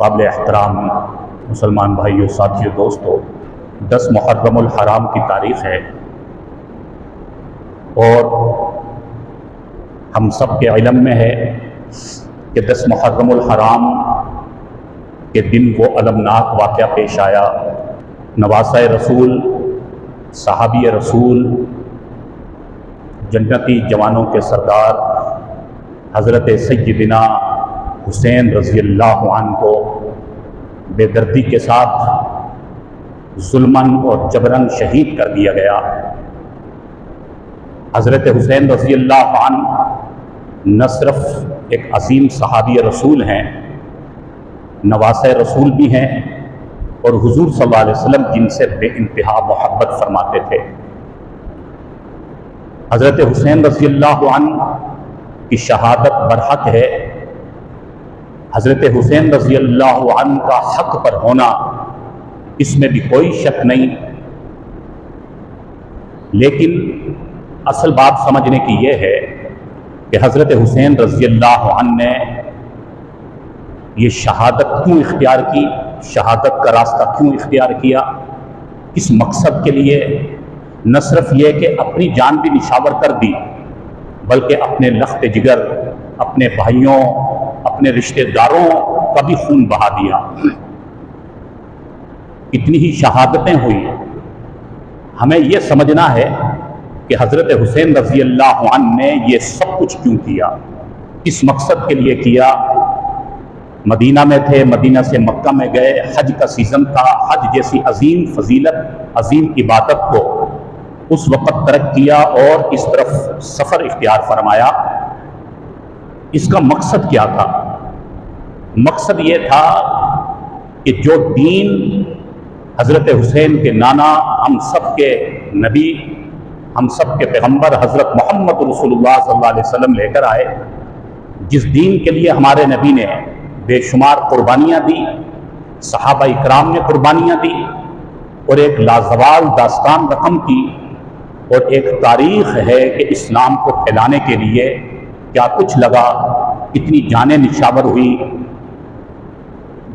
قابل احترام مسلمان بھائیوں، ساتھیوں، دوستوں، 10 محرم الحرام کی تاریخ ہے اور ہم سب کے علم میں ہے کہ 10 محرم الحرام کے دن وہ المناک واقعہ پیش آیا۔ نواسۂ رسول، صحابی رسول، جنتی جوانوں کے سردار حضرت سیدنا حسین رضی اللہ عنہ کو بے دردی کے ساتھ ظلماً اور جبراً شہید کر دیا گیا۔ حضرت حسین رضی اللہ عنہ نہ صرف ایک عظیم صحابی رسول ہیں، نواسۂ رسول بھی ہیں، اور حضور صلی اللہ علیہ وسلم جن سے بے انتہا محبت فرماتے تھے۔ حضرت حسین رضی اللہ عنہ کی شہادت برحق ہے۔ حضرت حسین رضی اللہ عنہ کا حق پر ہونا اس میں بھی کوئی شک نہیں، لیکن اصل بات سمجھنے کی یہ ہے کہ حضرت حسین رضی اللہ عنہ نے یہ شہادت کیوں اختیار کی، شہادت کا راستہ کیوں اختیار کیا، کس مقصد کے لیے؟ نہ صرف یہ کہ اپنی جان بھی نشاور کر دی، بلکہ اپنے لخت جگر، اپنے بھائیوں، اپنے رشتہ داروں کا بھی خون بہا دیا۔ اتنی ہی شہادتیں ہوئی، ہمیں یہ سمجھنا ہے کہ حضرت حسین رضی اللہ عنہ نے یہ سب کچھ کیوں کیا، کس مقصد کے لیے کیا۔ مدینہ میں تھے، مدینہ سے مکہ میں گئے، حج کا سیزن تھا، حج جیسی عظیم فضیلت، عظیم عبادت کو اس وقت ترک کیا اور اس طرف سفر اختیار فرمایا۔ اس کا مقصد کیا تھا؟ مقصد یہ تھا کہ جو دین حضرت حسین کے نانا، ہم سب کے نبی، ہم سب کے پیغمبر حضرت محمد رسول اللہ صلی اللہ علیہ وسلم لے کر آئے، جس دین کے لیے ہمارے نبی نے بے شمار قربانیاں دی، صحابہ اکرام نے قربانیاں دی، اور ایک لازوال داستان رقم کی، اور ایک تاریخ ہے کہ اسلام کو پھیلانے کے لیے کیا کچھ لگا، کتنی جانیں نشاور ہوئی۔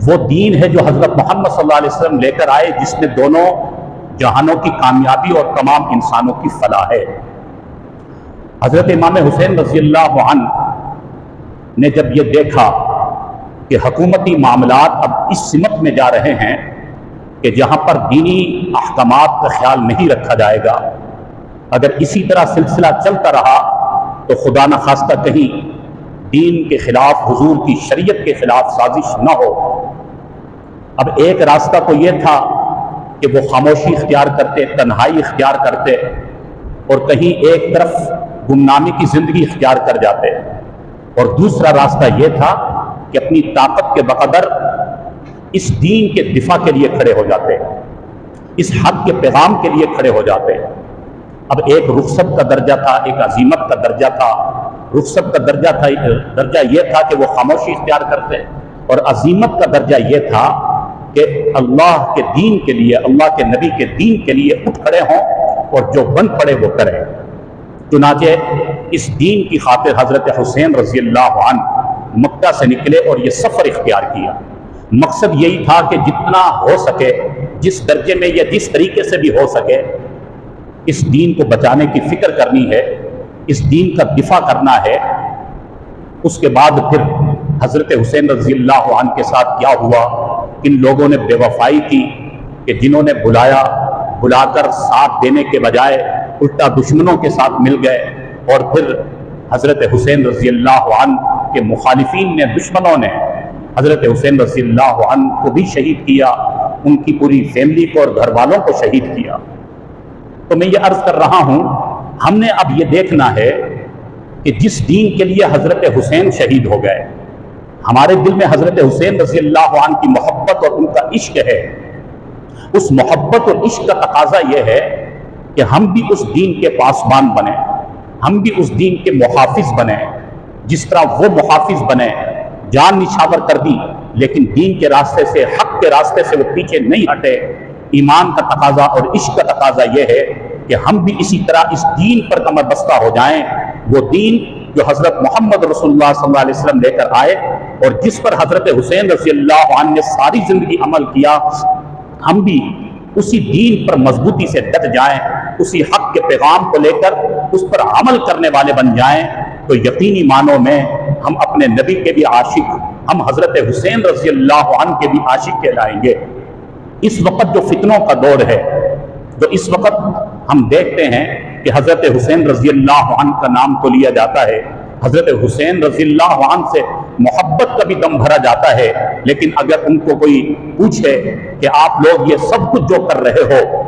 وہ دین ہے جو حضرت محمد صلی اللہ علیہ وسلم لے کر آئے، جس میں دونوں جہانوں کی کامیابی اور تمام انسانوں کی فلاح ہے۔ حضرت امام حسین رضی اللہ عنہ نے جب یہ دیکھا کہ حکومتی معاملات اب اس سمت میں جا رہے ہیں کہ جہاں پر دینی احکامات کا خیال نہیں رکھا جائے گا، اگر اسی طرح سلسلہ چلتا رہا تو خدا نخواستہ کہیں دین کے خلاف، حضور کی شریعت کے خلاف سازش نہ ہو۔ اب ایک راستہ تو یہ تھا کہ وہ خاموشی اختیار کرتے، تنہائی اختیار کرتے، اور کہیں ایک طرف گمنامی کی زندگی اختیار کر جاتے، اور دوسرا راستہ یہ تھا کہ اپنی طاقت کے بقدر اس دین کے دفاع کے لیے کھڑے ہو جاتے، اس حق کے پیغام کے لیے کھڑے ہو جاتے۔ اب ایک رخصت کا درجہ تھا، ایک عظیمت کا درجہ تھا۔ رخصت کا درجہ یہ تھا کہ وہ خاموشی اختیار کرتے، اور عظیمت کا درجہ یہ تھا کہ اللہ کے دین کے لیے، اللہ کے نبی کے دین کے لیے اٹھ کھڑے ہوں اور جو بن پڑے وہ کریں۔ چنانچہ اس دین کی خاطر حضرت حسین رضی اللہ عنہ مکہ سے نکلے اور یہ سفر اختیار کیا۔ مقصد یہی تھا کہ جتنا ہو سکے، جس درجے میں یا جس طریقے سے بھی ہو سکے، اس دین کو بچانے کی فکر کرنی ہے، اس دین کا دفاع کرنا ہے۔ اس کے بعد پھر حضرت حسین رضی اللہ عنہ کے ساتھ کیا ہوا، کن لوگوں نے بے وفائی کی کہ جنہوں نے بلا کر ساتھ دینے کے بجائے الٹا دشمنوں کے ساتھ مل گئے، اور پھر حضرت حسین رضی اللہ عنہ کے مخالفین نے، دشمنوں نے حضرت حسین رضی اللہ عنہ کو بھی شہید کیا، ان کی پوری فیملی کو اور گھر والوں کو شہید کیا۔ تو میں یہ عرض کر رہا ہوں، ہم نے اب یہ دیکھنا ہے کہ جس دین کے لیے حضرت حسین شہید ہو گئے، ہمارے دل میں حضرت حسین رضی اللہ عنہ کی محبت اور ان کا عشق ہے۔ اس محبت اور عشق کا تقاضا یہ ہے کہ ہم بھی اس دین کے پاسبان بنیں، ہم بھی اس دین کے محافظ بنیں، جس طرح وہ محافظ بنے، جان نشاور کر دی لیکن دین کے راستے سے، حق کے راستے سے وہ پیچھے نہیں ہٹے۔ ایمان کا تقاضا اور عشق کا تقاضا یہ ہے کہ ہم بھی اسی طرح اس دین پر کمر بستہ ہو جائیں۔ وہ دین جو حضرت محمد رسول اللہ صلی اللہ علیہ وسلم لے کر آئے اور جس پر حضرت حسین رضی اللہ عنہ نے ساری زندگی عمل کیا، ہم بھی اسی دین پر مضبوطی سے ڈٹ جائیں، اسی حق کے پیغام کو لے کر اس پر عمل کرنے والے بن جائیں، تو یقینی معنوں میں ہم اپنے نبی کے بھی عاشق، ہم حضرت حسین رضی اللہ عنہ کے بھی عاشق کہلائیں گے۔ اس وقت جو فتنوں کا دور ہے، جو اس وقت ہم دیکھتے ہیں کہ حضرت حسین رضی اللہ عنہ کا نام تو لیا جاتا ہے، حضرت حسین رضی اللہ عنہ سے محبت کا بھی دم بھرا جاتا ہے، لیکن اگر ان کو کوئی پوچھے کہ آپ لوگ یہ سب کچھ جو کر رہے ہو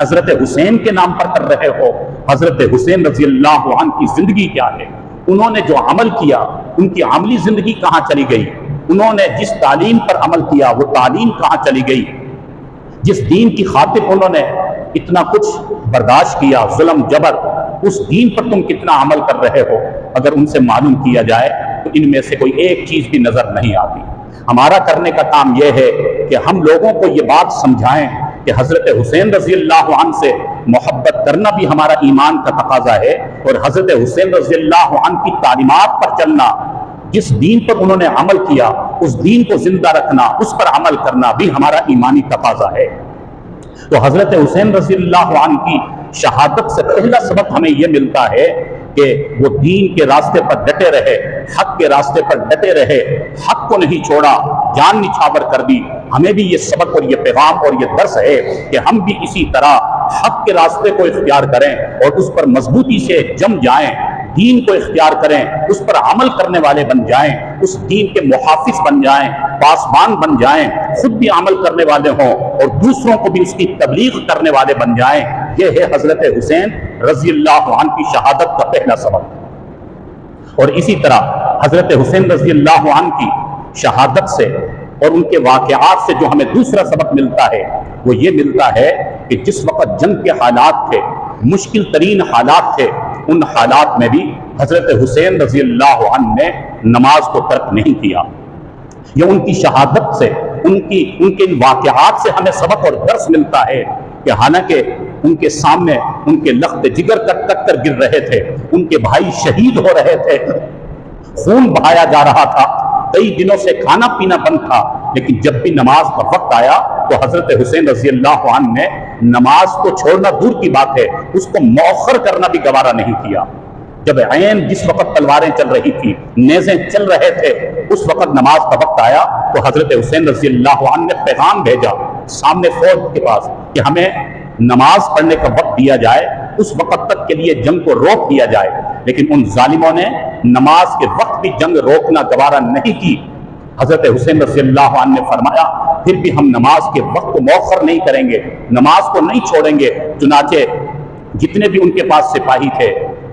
حضرت حسین کے نام پر کر رہے ہو، حضرت حسین رضی اللہ عنہ کی زندگی کیا ہے، انہوں نے جو عمل کیا ان کی عملی زندگی کہاں چلی گئی، انہوں نے جس تعلیم پر عمل کیا وہ تعلیم کہاں چلی گئی، جس دین کی خاطر انہوں نے اتنا کچھ برداشت کیا، ظلم جبر، اس دین پر تم کتنا عمل کر رہے ہو، اگر ان سے معلوم کیا جائے تو ان میں سے کوئی ایک چیز بھی نظر نہیں آتی۔ ہمارا کرنے کا کام یہ ہے کہ ہم لوگوں کو یہ بات سمجھائیں کہ حضرت حسین رضی اللہ عنہ سے محبت کرنا بھی ہمارا ایمان کا تقاضا ہے، اور حضرت حسین رضی اللہ عنہ کی تعلیمات پر چلنا، جس دین پر انہوں نے عمل کیا اس دین کو زندہ رکھنا، اس پر عمل کرنا بھی ہمارا ایمانی تقاضا ہے۔ تو حضرت حسین رضی اللہ عنہ کی شہادت سے پہلا سبق ہمیں یہ ملتا ہے کہ وہ دین کے راستے پر ڈٹے رہے، حق کے راستے پر ڈٹے رہے، حق کو نہیں چھوڑا، جان نچھاور کر دی۔ ہمیں بھی یہ سبق اور یہ پیغام اور یہ درس ہے کہ ہم بھی اسی طرح حق کے راستے کو اختیار کریں اور اس پر مضبوطی سے جم جائیں، دین کو اختیار کریں، اس پر عمل کرنے والے بن جائیں، اس دین کے محافظ بن جائیں، پاسبان بن جائیں، خود بھی عمل کرنے والے ہوں اور دوسروں کو بھی اس کی تبلیغ کرنے والے بن جائیں۔ یہ ہے حضرت حسین رضی اللہ عنہ کی شہادت کا پہلا سبق۔ اور اسی طرح حضرت حسین رضی اللہ عنہ کی شہادت سے اور ان کے واقعات سے جو ہمیں دوسرا سبق ملتا ہے وہ یہ ملتا ہے کہ جس وقت جنگ کے حالات تھے، مشکل ترین حالات تھے، ان حالات میں بھی حضرت حسین رضی اللہ عنہ نے نماز کو ترک نہیں کیا۔ یہ ان کی شہادت سے، ان کے واقعات سے ہمیں سبق اور درس ملتا ہے کہ حالانکہ ان کے سامنے ان کے لخت جگر کٹ کر گر رہے تھے، ان کے بھائی شہید ہو رہے تھے، خون بہایا جا رہا تھا، کئی دنوں سے کھانا پینا بند تھا، لیکن جب بھی نماز کا وقت آیا تو حضرت حسین رضی اللہ عنہ نے نماز کو چھوڑنا دور کی بات ہے، اس کو مؤخر کرنا بھی گوارا نہیں کیا۔ جب عین جس وقت تلواریں چل رہی تھی، نیزیں چل رہے تھے، اس وقت نماز کا وقت آیا تو حضرت حسین رضی اللہ عنہ نے پیغام بھیجا سامنے فوج کے پاس کہ ہمیں نماز پڑھنے کا وقت دیا جائے، اس وقت تک کے لیے جنگ کو روک دیا جائے، لیکن ان ظالموں نے نماز کے وقت بھی جنگ روکنا گوارا نہیں کی۔ حضرت حسین رضی اللہ عنہ نے فرمایا پھر بھی ہم نماز کے وقت کو مؤخر نہیں کریں گے، نماز کو نہیں چھوڑیں گے۔ چنانچہ جتنے بھی ان کے پاس سپاہی تھے،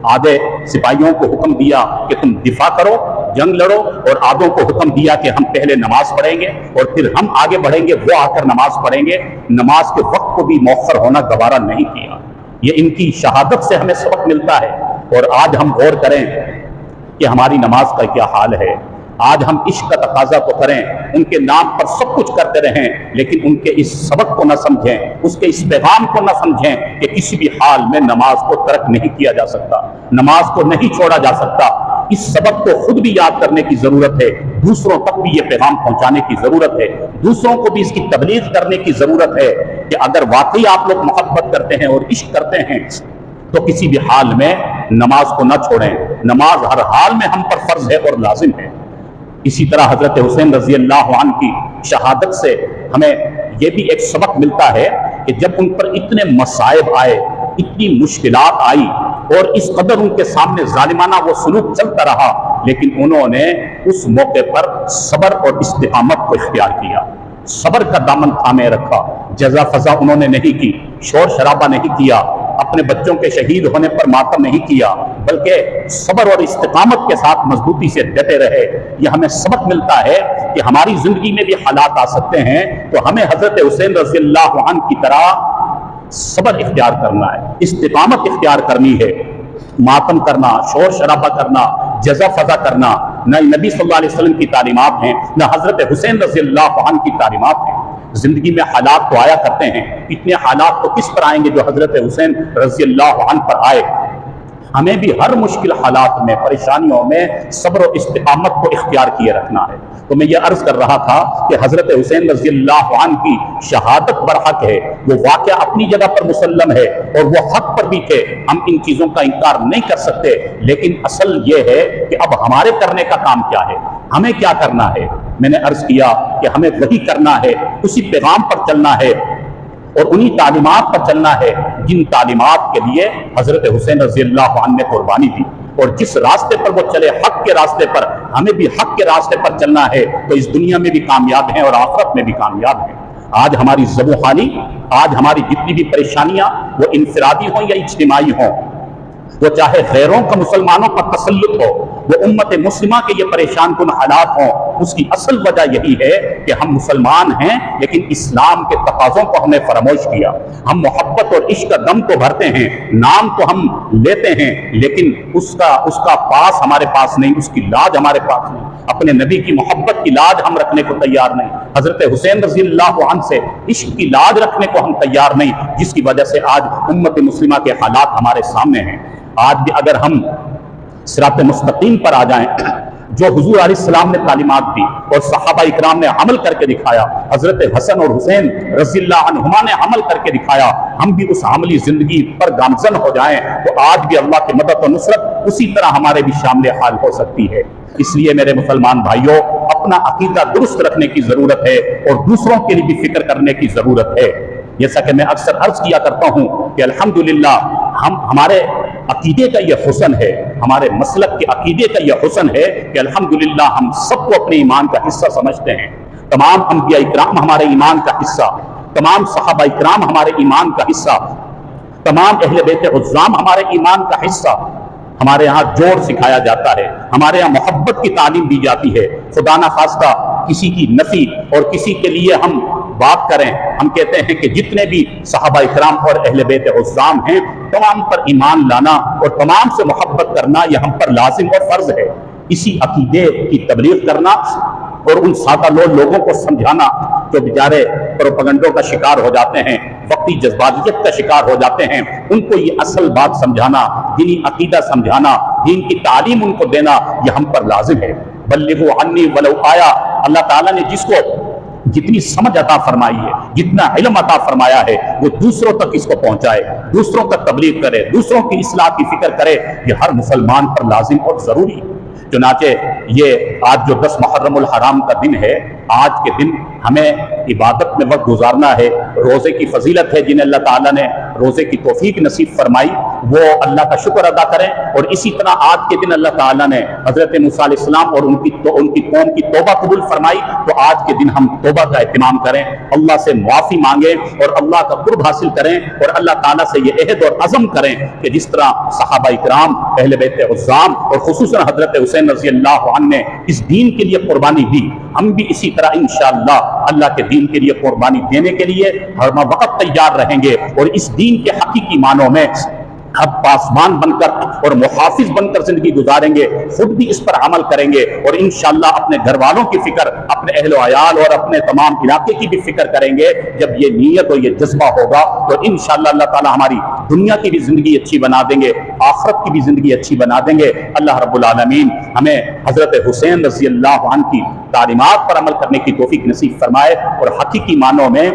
آدھے سپاہیوں کو حکم دیا کہ تم دفاع کرو، جنگ لڑو، اور آدھوں کو حکم دیا کہ ہم پہلے نماز پڑھیں گے اور پھر ہم آگے بڑھیں گے، وہ آ کر نماز پڑھیں گے۔ نماز کے وقت کو بھی مؤخر ہونا گوارا نہیں کیا۔ یہ ان کی شہادت سے ہمیں سبق ملتا ہے۔ اور آج ہم غور کریں کہ ہماری نماز کا کیا حال ہے۔ آج ہم عشق کا تقاضا تو کریں، ان کے نام پر سب کچھ کرتے رہیں، لیکن ان کے اس سبق کو نہ سمجھیں، اس کے اس پیغام کو نہ سمجھیں کہ کسی بھی حال میں نماز کو ترک نہیں کیا جا سکتا، نماز کو نہیں چھوڑا جا سکتا۔ اس سبق کو خود بھی یاد کرنے کی ضرورت ہے، دوسروں تک بھی یہ پیغام پہنچانے کی ضرورت ہے، دوسروں کو بھی اس کی تبلیغ کرنے کی ضرورت ہے کہ اگر واقعی آپ لوگ محبت کرتے ہیں اور عشق کرتے ہیں تو کسی بھی حال میں نماز کو نہ چھوڑیں۔ نماز ہر حال میں ہم پر فرض ہے اور لازم ہے۔ اسی طرح حضرت حسین رضی اللہ عنہ کی شہادت سے ہمیں یہ بھی ایک سبق ملتا ہے کہ جب ان پر اتنے مصائب آئے، اتنی مشکلات آئی اور اس قدر ان کے سامنے ظالمانہ وہ سلوک چلتا رہا، لیکن انہوں نے اس موقع پر صبر اور استقامت کو اختیار کیا، صبر کا دامن تھامے رکھا، جزا فضا انہوں نے نہیں کی، شور شرابہ نہیں کیا، اپنے بچوں کے شہید ہونے پر ماتم نہیں کیا، بلکہ صبر اور استقامت کے ساتھ مضبوطی سے ڈٹے رہے۔ یہ ہمیں سبق ملتا ہے کہ ہماری زندگی میں بھی حالات آ سکتے ہیں تو ہمیں حضرت حسین رضی اللہ عنہ کی طرح صبر اختیار کرنا ہے، استقامت اختیار کرنی ہے۔ ماتم کرنا، شور شرابہ کرنا، جزا فضا کرنا نہ نبی صلی اللہ علیہ وسلم کی تعلیمات ہیں، نہ حضرت حسین رضی اللہ عنہ کی تعلیمات ہیں۔ زندگی میں حالات تو آیا کرتے ہیں، اتنے حالات تو کس پر آئیں گے جو حضرت حسین رضی اللہ عنہ پر آئے۔ ہمیں بھی ہر مشکل حالات میں، پریشانیوں میں صبر و استقامت کو اختیار کیے رکھنا ہے۔ تو میں یہ عرض کر رہا تھا کہ حضرت حسین رضی اللہ عنہ کی شہادت برحق ہے، وہ واقعہ اپنی جگہ پر مسلم ہے اور وہ حق پر بھی تھے، ہم ان چیزوں کا انکار نہیں کر سکتے، لیکن اصل یہ ہے کہ اب ہمارے کرنے کا کام کیا ہے، ہمیں کیا کرنا ہے۔ میں نے عرض کیا کہ ہمیں وہی کرنا ہے، اسی پیغام پر چلنا ہے اور انہی تعلیمات پر چلنا ہے جن تعلیمات کے لیے حضرت حسین رضی اللہ عنہ نے قربانی دی، اور جس راستے پر وہ چلے، حق کے راستے پر، ہمیں بھی حق کے راستے پر چلنا ہے، تو اس دنیا میں بھی کامیاب ہیں اور آخرت میں بھی کامیاب ہیں۔ آج ہماری زبوں خالی، آج ہماری جتنی بھی پریشانیاں، وہ انفرادی ہوں یا اجتماعی ہوں، وہ چاہے غیروں کا مسلمانوں پر تسلط ہو، وہ امت مسلمہ کے یہ پریشان کن حالات ہوں، اس کی اصل وجہ یہی ہے کہ ہم مسلمان ہیں لیکن اسلام کے تقاضوں کو ہم نے فراموش کیا۔ ہم محبت اور عشق کا دم تو بھرتے ہیں، نام تو ہم لیتے ہیں، لیکن اس کا پاس ہمارے پاس نہیں، اس کی لاج ہمارے پاس نہیں، اپنے نبی کی محبت کی لاج ہم رکھنے کو تیار نہیں، حضرت حسین رضی اللہ عنہ سے عشق کی لاج رکھنے کو ہم تیار نہیں، جس کی وجہ سے آج امت مسلمہ کے حالات ہمارے سامنے ہیں۔ آج بھی اگر ہم صراط مستقیم پر آ جائیں، جو حضور علیہ السلام نے تعلیمات دی اور صحابہ اکرام نے عمل کر کے دکھایا، حضرت حسن اور حسین رضی اللہ عنہما نے عمل کر کے دکھایا، ہم بھی اس عملی زندگی پر گامزن ہو جائیں تو آج بھی اللہ کی مدد و نصرت اسی طرح ہمارے بھی شامل حال ہو سکتی ہے۔ اس لیے میرے مسلمان بھائیوں، اپنا عقیدہ درست رکھنے کی ضرورت ہے اور دوسروں کے لیے بھی فکر کرنے کی ضرورت ہے۔ جیسا کہ میں اکثر عرض کیا کرتا ہوں کہ الحمدللہ ہمارے عقیدے کا یہ حسن ہے، ہمارے مسلک کے عقیدے کا یہ حسن ہے کہ الحمدللہ ہم سب کو اپنے ایمان کا حصہ سمجھتے ہیں۔ تمام انبیاء اکرام ہمارے ایمان کا حصہ، تمام صحابہ اکرام ہمارے ایمان کا حصہ، تمام اہل بیت عظام ہمارے ایمان کا حصہ۔ ہمارے ہاں جوڑ سکھایا جاتا ہے، ہمارے ہاں محبت کی تعلیم دی جاتی ہے۔ خدا نخواستہ کسی کی نفی اور کسی کے لیے ہم بات کریں، ہم کہتے ہیں کہ جتنے بھی صحابہ اکرام اور اہل بیت عظام ہیں، تمام پر ایمان لانا اور تمام سے محبت کرنا یہ ہم پر لازم اور فرض ہے۔ اسی عقیدے کی تبلیغ کرنا اور ان سادہ لوگوں کو سمجھانا جو بیچارے پروپیگنڈوں کا شکار ہو جاتے ہیں، وقتی جذباتیت کا شکار ہو جاتے ہیں، ان کو یہ اصل بات سمجھانا، دینی عقیدہ سمجھانا، دین کی تعلیم ان کو دینا، یہ ہم پر لازم ہے۔ بلغوا عنی ولو آیا، اللہ تعالیٰ نے جس کو جتنی سمجھ عطا فرمائی ہے، جتنا علم عطا فرمایا ہے، وہ دوسروں تک اس کو پہنچائے، دوسروں تک تبلیغ کرے، دوسروں کی اصلاح کی فکر کرے، یہ ہر مسلمان پر لازم اور ضروری ہے۔ چنانچہ یہ آج جو 10 محرم الحرام کا دن ہے، آج کے دن ہمیں عبادت میں وقت گزارنا ہے۔ روزے کی فضیلت ہے، جنہیں اللہ تعالیٰ نے روزے کی توفیق نصیب فرمائی، وہ اللہ کا شکر ادا کریں۔ اور اسی طرح آج کے دن اللہ تعالیٰ نے حضرت موسیٰ علیہ السلام اور ان کی قوم کی توبہ قبول فرمائی، تو آج کے دن ہم توبہ کا اہتمام کریں، اللہ سے معافی مانگیں اور اللہ کا قرب حاصل کریں، اور اللہ تعالیٰ سے یہ عہد اور عزم کریں کہ جس طرح صحابہ اکرام، اہل بیت عظام اور خصوصاً حضرت حسین رضی اللہ عنہ نے اس دین کے لیے قربانی دی، ہم بھی اسی طرح انشاءاللہ اللہ کے دین کے لیے قربانی دینے کے لیے ہر وقت تیار رہیں گے، اور اس دین کے حقیقی معنوں میں ہم پاسبان بن کر اور محافظ بن کر زندگی گزاریں گے، خود بھی اس پر عمل کریں گے، اور انشاءاللہ اپنے گھر والوں کی فکر، اپنے اہل و عیال اور اپنے تمام علاقے کی بھی فکر کریں گے۔ جب یہ نیت اور یہ جذبہ ہوگا تو انشاءاللہ اللہ تعالی ہماری دنیا کی بھی زندگی اچھی بنا دیں گے، آخرت کی بھی زندگی اچھی بنا دیں گے۔ اللہ رب العالمین ہمیں حضرت حسین رضی اللہ عنہ کی تعلیمات پر عمل کرنے کی توفیق نصیب فرمائے، اور حقیقی معنوں میں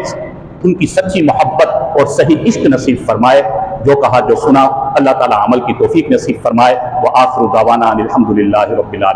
ان کی سچی محبت اور صحیح عشق نصیب فرمائے۔ جو کہا جو سنا، اللہ تعالی عمل کی توفیق نصیب فرمائے۔ وآخر دعوانا الحمدللہ رب العالمین۔